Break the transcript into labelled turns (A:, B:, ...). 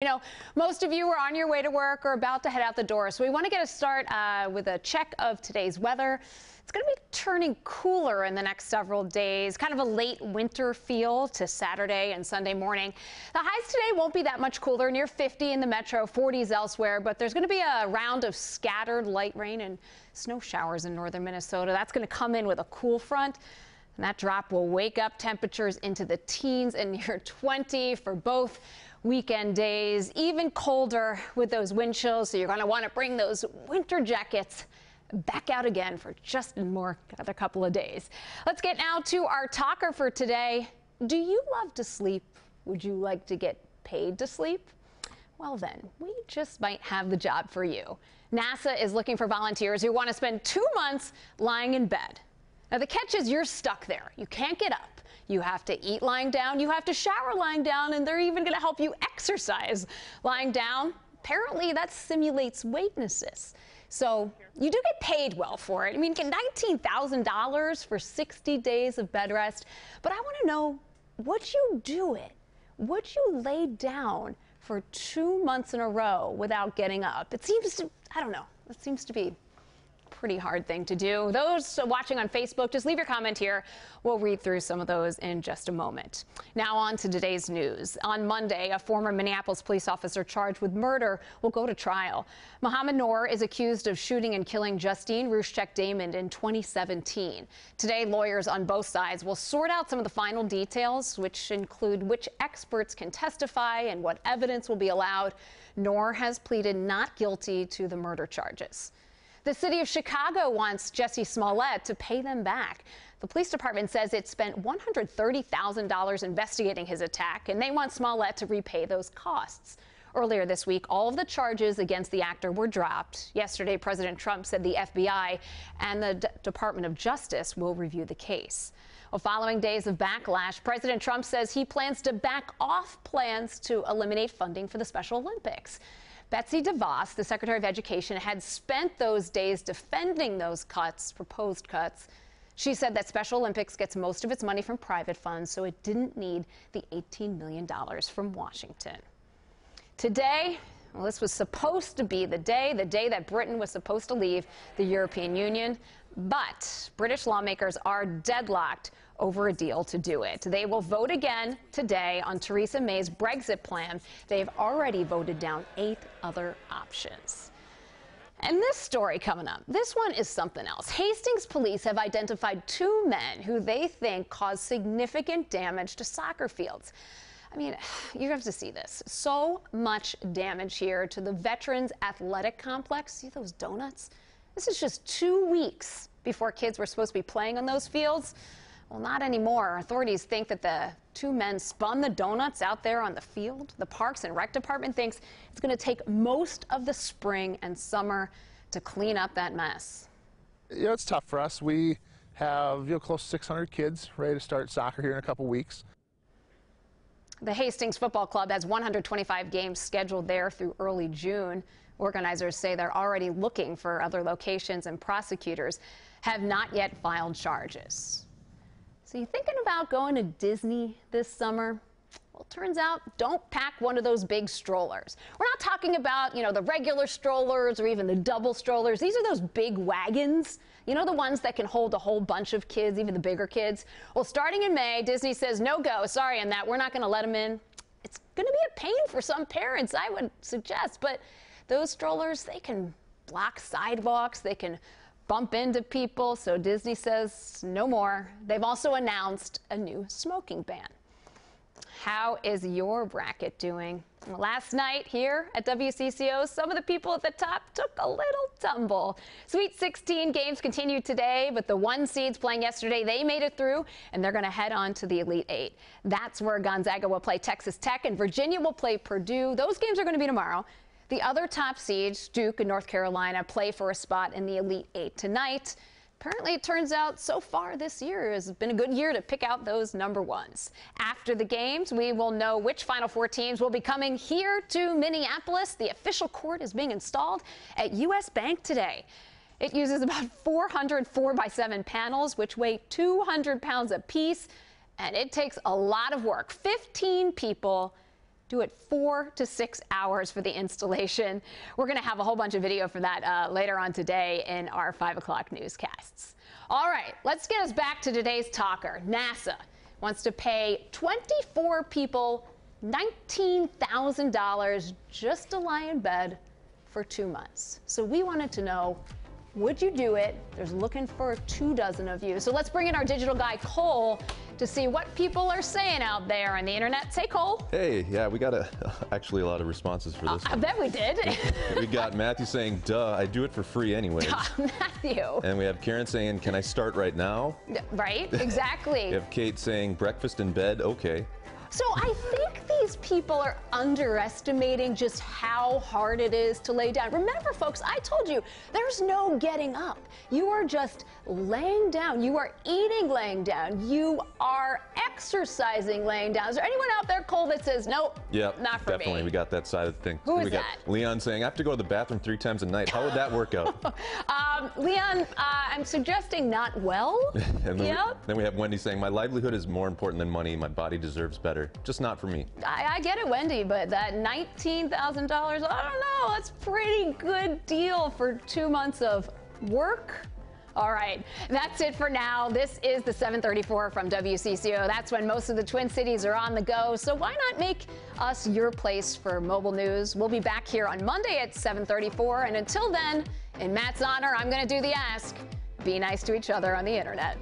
A: You know, most of you are on your way to work or about to head out the door, so we want to get a start with a check of today's weather. It's going to be turning cooler in the next several days, kind of a late winter feel to Saturday and Sunday morning. The highs today won't be that much cooler, near 50 in the metro, 40s elsewhere, but there's going to be a round of scattered light rain and snow showers in northern Minnesota. That's going to come in with a cool front. And that drop will wake up temperatures into the teens and near 20 for both weekend days. Even colder with those wind chills, so you're going to want to bring those winter jackets back out again for just another couple of days. Let's get now to our talker for today. Do you love to sleep? Would you like to get paid to sleep? Well then, we just might have the job for you. NASA is looking for volunteers who want to spend 2 months lying in bed. Now, the catch is you're stuck there. You can't get up. You have to eat lying down. You have to shower lying down, and they're even going to help you exercise lying down. Apparently, that simulates weightlessness. So you do get paid well for it. I mean, get $19,000 for 60 days of bed rest. But I want to know, would you do it? Would you lay down for 2 months in a row without getting up? It seems to, I don't know, it seems to be pretty hard thing to do. Those watching on Facebook, just leave your comment here. We'll read through some of those in just a moment. Now on to today's news. On Monday, a former Minneapolis police officer charged with murder will go to trial. Mohammed Noor is accused of shooting and killing Justine Ruszczyk-Damond in 2017. Today, lawyers on both sides will sort out some of the final details, which include which experts can testify and what evidence will be allowed. Noor has pleaded not guilty to the murder charges. The city of Chicago wants Jussie Smollett to pay them back. The police department says it spent $130,000 investigating his attack, and they want Smollett to repay those costs. Earlier this week, all of the charges against the actor were dropped. Yesterday, President Trump said the FBI and the Department of Justice will review the case. Well, following days of backlash, President Trump says he plans to back off plans to eliminate funding for the Special Olympics. Betsy DeVos, the Secretary of Education, had spent those days defending those cuts, proposed cuts. She said that Special Olympics gets most of its money from private funds, so it didn't need the $18 million from Washington. Today, well, this was supposed to be the day that Britain was supposed to leave the European Union, but British lawmakers are deadlocked over a deal to do it. They will vote again today on Theresa May's Brexit plan. They've already voted down 8 other options. And this story coming up, this one is something else. Hastings police have identified 2 men who they think caused significant damage to soccer fields. I mean, you have to see this. So much damage here to the Veterans Athletic Complex. See those donuts? This is just 2 weeks before kids were supposed to be playing on those fields. Well, not anymore. Authorities think that the 2 men spun the donuts out there on the field. The Parks and Rec Department thinks it's going to take most of the spring and summer to clean up that mess.
B: You know, it's tough for us. We have close to 600 kids ready to start soccer here in a couple weeks.
A: The Hastings Football Club has 125 games scheduled there through early June. Organizers say they're already looking for other locations, and prosecutors have not yet filed charges. So you thinking about going to Disney this summer? Well, it turns out don't pack one of those big strollers. We're not talking about, the regular strollers or even the double strollers. These are those big wagons, the ones that can hold a whole bunch of kids, even the bigger kids. Well, starting in May, Disney says no go. Sorry on that. We're not going to let them in. It's going to be a pain for some parents, I would suggest. But those strollers, they can block sidewalks. They can bump into people, so Disney says no more. They've also announced a new smoking ban. How is your bracket doing? Well, last night here at WCCO, some of the people at the top took a little tumble. Sweet 16 games continued today, but the 1 seeds playing yesterday, they made it through, and they're going to head on to the Elite 8. That's where Gonzaga will play Texas Tech, and Virginia will play Purdue. Those games are going to be tomorrow. The other top seeds, Duke and North Carolina, play for a spot in the Elite 8 tonight. Apparently, it turns out so far this year has been a good year to pick out those number 1s. After the games, we will know which Final Four teams will be coming here to Minneapolis. The official court is being installed at U.S. Bank today. It uses about 400 4x7 panels, which weigh 200 pounds apiece, and it takes a lot of work. 15 people do it 4 to 6 hours for the installation. We're going to have a whole bunch of video for that later on today in our 5 o'clock newscasts. All right, let's get us back to today's talker. NASA wants to pay 24 people $19,000 just to lie in bed for 2 months. So we wanted to know, would you do it? There's looking for 24 of you. So let's bring in our digital guy, Cole, to see what people are saying out there on the internet. Say, Cole.
C: Hey, yeah, we got actually a lot of responses for this.
A: I bet we did.
C: We got Matthew saying, duh, I do it for free anyways.
A: Matthew.
C: And we have Karen saying, can I start right now?
A: Right, exactly.
C: We have Kate saying, breakfast in bed, okay.
A: So I think these people are underestimating just how hard it is to lay down. Remember, folks, I told you there's no getting up. You are just laying down. You are eating laying down. You are exercising laying down. Is there anyone out there, Cole, that says, nope, not for
C: definitely.
A: me?
C: We got that side of the thing.
A: Who is
C: we got
A: that?
C: Leon saying, I have to go to the bathroom 3 times a night. How would that work out?
A: Leon, I'm suggesting not well.
C: And then we have Wendy saying, my livelihood is more important than money. My body deserves better. Just not for me.
A: I get it, Wendy, but that $19,000, I don't know. That's a pretty good deal for 2 months of work. All right, that's it for now. This is the 734 from WCCO. That's when most of the Twin Cities are on the go. So why not make us your place for mobile news? We'll be back here on Monday at 7:34. And until then, in Matt's honor, I'm going to do the ask. Be nice to each other on the internet.